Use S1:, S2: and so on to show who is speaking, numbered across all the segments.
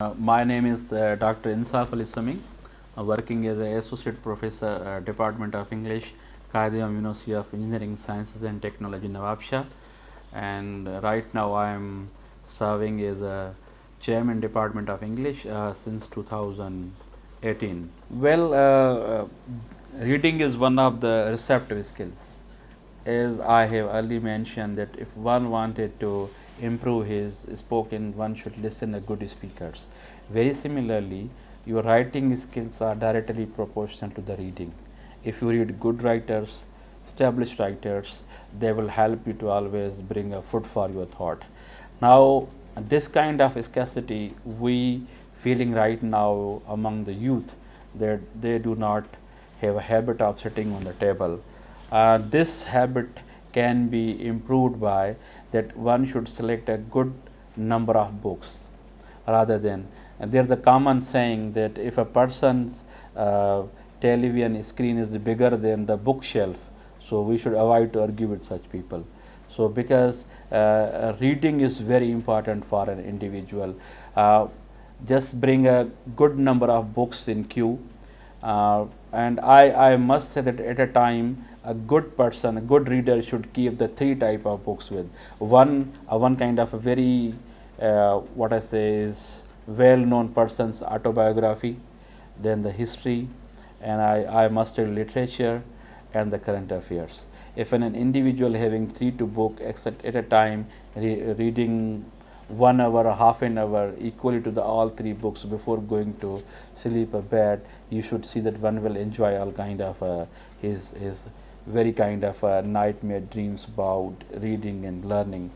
S1: My name is Dr. Insaf working as an Associate Professor, Department of English, Qaidam University of Engineering Sciences and Technology, Nawabshah. And right now I am serving as a Chairman, Department of English since 2018. Reading is one of the receptive skills. As I have earlier mentioned, that if one wanted to improve his spoken, one should listen to good speakers. Very similarly, your writing skills are directly proportional to the reading. If you read good writers, established writers, they will help you to always bring a food for your thought. Now, this kind of scarcity we feeling right now among the youth, that they do not have a habit of sitting on the table. This habit can be improved by that one should select a good number of books rather than, there is a common saying that if a person's television screen is bigger than the bookshelf, so we should avoid to argue with such people. So because reading is very important for an individual, just bring a good number of books in queue. And I must say that at a time a good person, a good reader should keep the three type of books with one kind of a very what I say is well known person's autobiography, then the history, and I must say literature and the current affairs. If an individual having 3 to book except at a time reading 1 hour or half an hour equally to the all 3 books before going to sleep or bed, you should see that one will enjoy all kind of his very kind of nightmare dreams about reading and learning.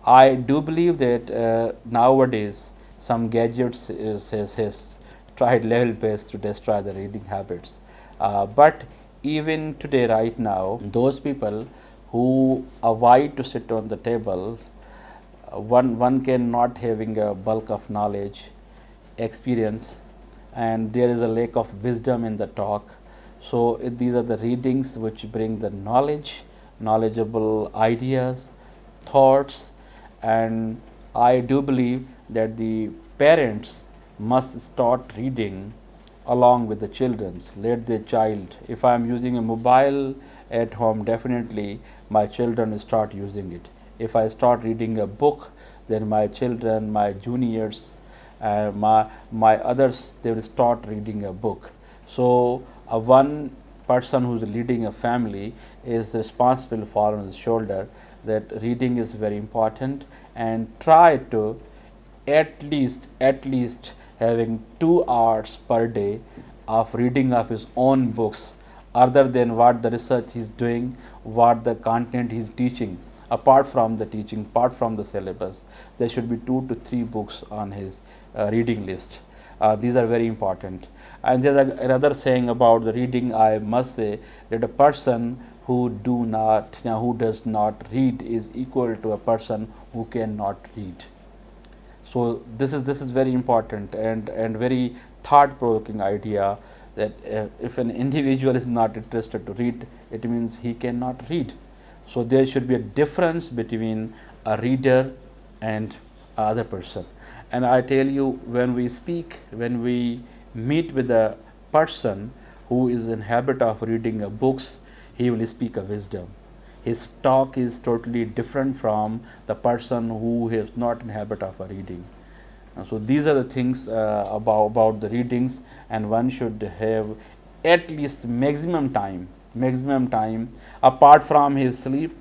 S1: I do believe that nowadays some gadgets has tried level best to destroy the reading habits. But even today, right now, those people who avoid to sit on the table, one cannot having a bulk of knowledge, experience, and there is a lack of wisdom in the talk. So these are the readings which bring the knowledge, knowledgeable ideas, thoughts, and I do believe that the parents must start reading along with the children's. Let the child, if I am using a mobile at home, definitely my children start using it. If I start reading a book, then my children, my juniors, my others, they will start reading a book. So one person who is leading a family is responsible for on his shoulder that reading is very important, and try to at least having 2 hours per day of reading of his own books, other than what the research he is doing, what the content he is teaching. Apart from the teaching, apart from the syllabus, there should be 2 to 3 books on his reading list. These are very important. And there is another saying about the reading. I must say that a person who does not read is equal to a person who cannot read. So this is very important and very thought provoking idea, that if an individual is not interested to read, it means he cannot read. So there should be a difference between a reader and other person. And I tell you, when we speak, when we meet with a person who is in habit of reading books, he will speak a wisdom. His talk is totally different from the person who is not in habit of reading. So these are the things about the readings, and one should have at least maximum time apart from his sleep,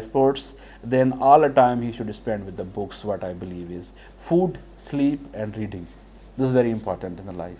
S1: sports, then all the time he should spend with the books. What I believe is food, sleep, and reading. This is very important in the life.